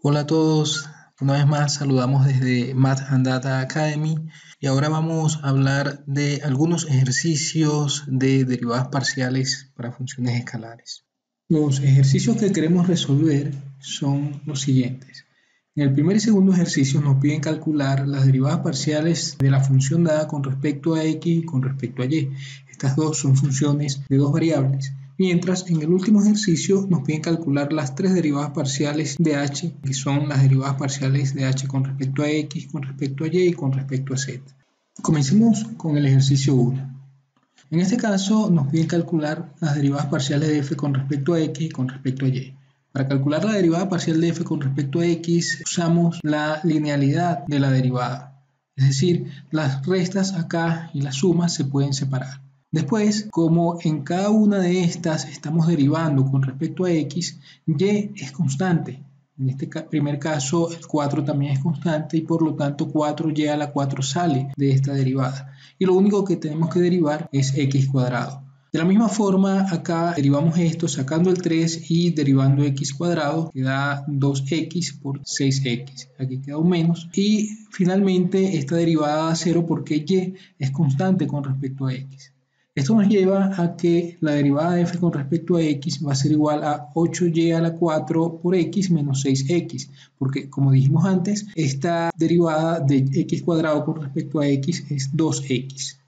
Hola a todos, una vez más saludamos desde Math and Data Academy y ahora vamos a hablar de algunos ejercicios de derivadas parciales para funciones escalares. Los ejercicios que queremos resolver son los siguientes. En el primer y segundo ejercicio nos piden calcular las derivadas parciales de la función dada con respecto a x y con respecto a y. Estas dos son funciones de dos variables. Mientras en el último ejercicio nos piden calcular las tres derivadas parciales de h, que son las derivadas parciales de h con respecto a x, con respecto a y y con respecto a z. Comencemos con el ejercicio 1. En este caso nos piden calcular las derivadas parciales de f con respecto a x y con respecto a y. Para calcular la derivada parcial de f con respecto a x usamos la linealidad de la derivada, es decir, las restas acá y las sumas se pueden separar. Después, como en cada una de estas estamos derivando con respecto a x, y es constante. En este primer caso el 4 también es constante y por lo tanto 4y a la 4 sale de esta derivada. Y lo único que tenemos que derivar es x cuadrado. De la misma forma, acá derivamos esto sacando el 3 y derivando x cuadrado, que da 2x por 6x. Aquí queda un menos. Y finalmente esta derivada da 0 porque y es constante con respecto a x. Esto nos lleva a que la derivada de f con respecto a x va a ser igual a 8y a la 4 por x menos 6x, porque como dijimos antes, esta derivada de x cuadrado con respecto a x es 2x.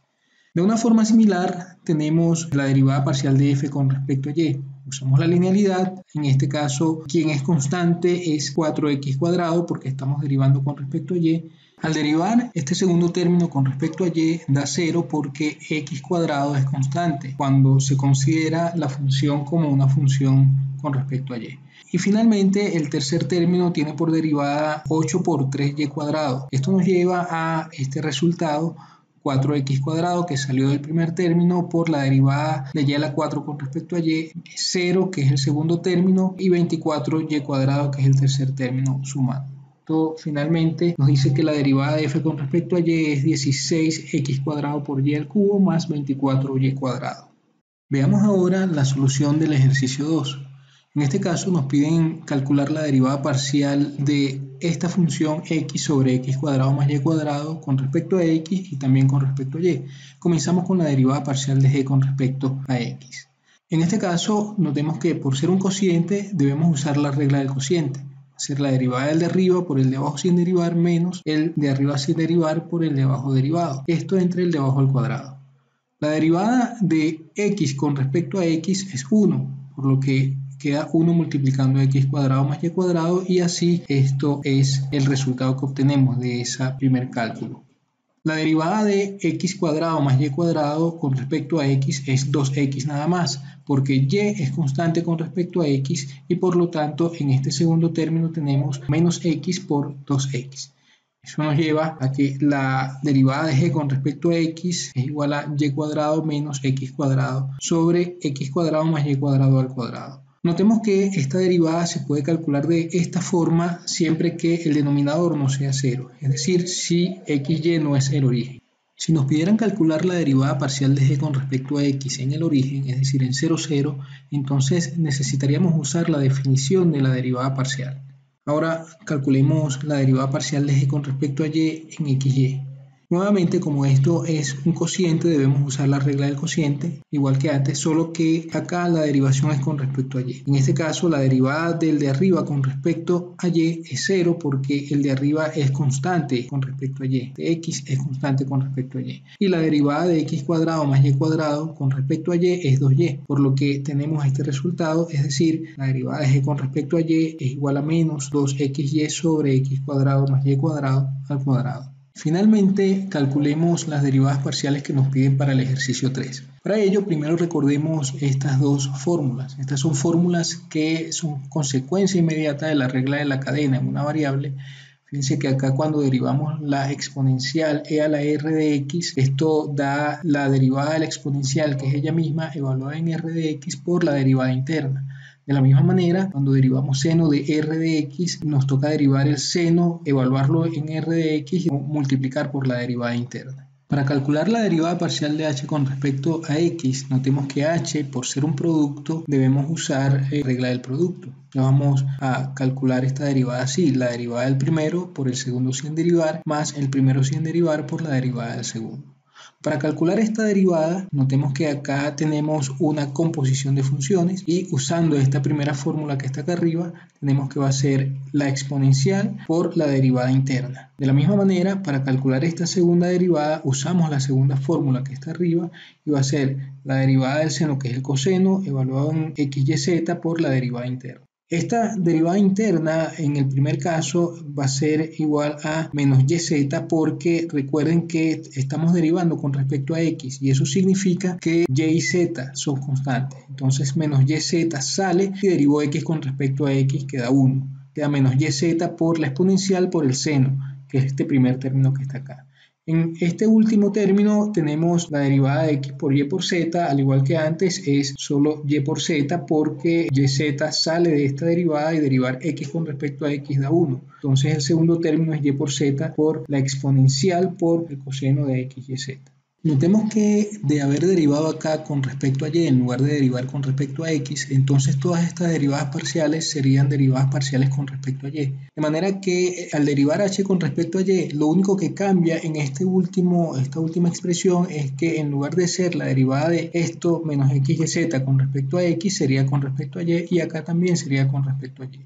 De una forma similar tenemos la derivada parcial de f con respecto a y. Usamos la linealidad, en este caso quien es constante es 4x cuadrado porque estamos derivando con respecto a y. Al derivar este segundo término con respecto a y da 0 porque x cuadrado es constante cuando se considera la función como una función con respecto a y. Y finalmente el tercer término tiene por derivada 8 por 3y cuadrado. Esto nos lleva a este resultado 4x cuadrado que salió del primer término por la derivada de y a la 4 con respecto a y, 0 que es el segundo término y 24y cuadrado que es el tercer término sumado. Esto finalmente nos dice que la derivada de f con respecto a y es 16x cuadrado por y al cubo más 24y cuadrado. Veamos ahora la solución del ejercicio 2. En este caso nos piden calcular la derivada parcial de esta función x sobre x cuadrado más y cuadrado con respecto a x y también con respecto a y. Comenzamos con la derivada parcial de g con respecto a x. En este caso notemos que por ser un cociente debemos usar la regla del cociente. Hacer la derivada del de arriba por el de abajo sin derivar menos el de arriba sin derivar por el de abajo derivado. Esto entre el de abajo al cuadrado. La derivada de x con respecto a x es 1, por lo que queda 1 multiplicando x cuadrado más y cuadrado y así esto es el resultado que obtenemos de ese primer cálculo. La derivada de x cuadrado más y cuadrado con respecto a x es 2x nada más, porque y es constante con respecto a x y por lo tanto en este segundo término tenemos menos x por 2x. Eso nos lleva a que la derivada de g con respecto a x es igual a y cuadrado menos x cuadrado sobre x cuadrado más y cuadrado al cuadrado. Notemos que esta derivada se puede calcular de esta forma siempre que el denominador no sea 0, es decir, si xy no es el origen. Si nos pidieran calcular la derivada parcial de g con respecto a x en el origen, es decir, en 0, 0, entonces necesitaríamos usar la definición de la derivada parcial. Ahora calculemos la derivada parcial de g con respecto a y en xy. Nuevamente, como esto es un cociente, debemos usar la regla del cociente, igual que antes, solo que acá la derivación es con respecto a y. En este caso, la derivada del de arriba con respecto a y es 0 porque el de arriba es constante con respecto a y. De x es constante con respecto a y. Y la derivada de x cuadrado más y cuadrado con respecto a y es 2y, por lo que tenemos este resultado, es decir, la derivada de g con respecto a y es igual a menos 2xy sobre x cuadrado más y cuadrado al cuadrado. Finalmente, calculemos las derivadas parciales que nos piden para el ejercicio 3. Para ello, primero recordemos estas dos fórmulas. Estas son fórmulas que son consecuencia inmediata de la regla de la cadena en una variable. Fíjense que acá cuando derivamos la exponencial e a la r de x, esto da la derivada de la exponencial, que es ella misma, evaluada en r de x por la derivada interna. De la misma manera, cuando derivamos seno de r de x, nos toca derivar el seno, evaluarlo en r de x y multiplicar por la derivada interna. Para calcular la derivada parcial de h con respecto a x, notemos que h, por ser un producto, debemos usar regla del producto. Ya vamos a calcular esta derivada así: la derivada del primero por el segundo sin derivar, más el primero sin derivar por la derivada del segundo. Para calcular esta derivada, notemos que acá tenemos una composición de funciones y usando esta primera fórmula que está acá arriba, tenemos que va a ser la exponencial por la derivada interna. De la misma manera, para calcular esta segunda derivada, usamos la segunda fórmula que está arriba y va a ser la derivada del seno, que es el coseno, evaluado en x, y, z por la derivada interna. Esta derivada interna en el primer caso va a ser igual a menos yz, porque recuerden que estamos derivando con respecto a x y eso significa que y y z son constantes. Entonces menos yz sale y derivo x con respecto a x, queda 1. Queda menos yz por la exponencial por el seno, que es este primer término que está acá. En este último término tenemos la derivada de x por y por z, al igual que antes es solo y por z, porque yz sale de esta derivada y derivar x con respecto a x da 1. Entonces el segundo término es y por z por la exponencial por el coseno de x y z. Notemos que de haber derivado acá con respecto a y en lugar de derivar con respecto a x, entonces todas estas derivadas parciales serían derivadas parciales con respecto a y. De manera que al derivar h con respecto a y, lo único que cambia en esta última expresión es que en lugar de ser la derivada de esto menos x y z con respecto a x, sería con respecto a y acá también sería con respecto a y.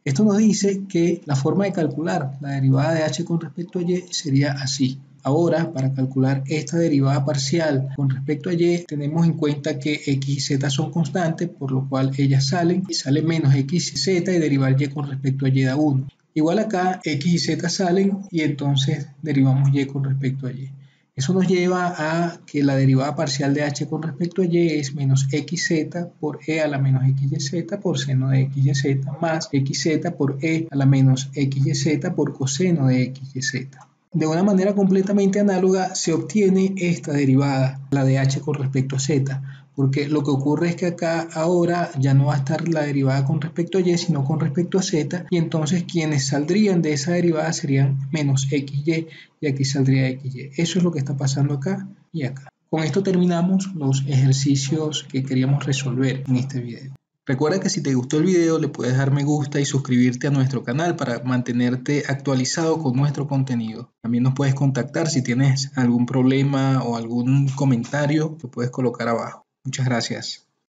Esto nos dice que la forma de calcular la derivada de h con respecto a y sería así. Ahora, para calcular esta derivada parcial con respecto a y, tenemos en cuenta que x y z son constantes, por lo cual ellas salen y sale menos x y z y derivar y con respecto a y da 1. Igual acá, x y z salen y entonces derivamos y con respecto a y. Eso nos lleva a que la derivada parcial de h con respecto a y es menos xz por e a la menos xyz por seno de xyz más xz por e a la menos xyz por coseno de xyz. De una manera completamente análoga se obtiene esta derivada, la de h con respecto a z, porque lo que ocurre es que acá ahora ya no va a estar la derivada con respecto a y, sino con respecto a z, y entonces quienes saldrían de esa derivada serían menos xy, y aquí saldría xy. Eso es lo que está pasando acá y acá. Con esto terminamos los ejercicios que queríamos resolver en este video. Recuerda que si te gustó el video le puedes dar me gusta y suscribirte a nuestro canal para mantenerte actualizado con nuestro contenido. También nos puedes contactar si tienes algún problema o algún comentario que puedes colocar abajo. Muchas gracias.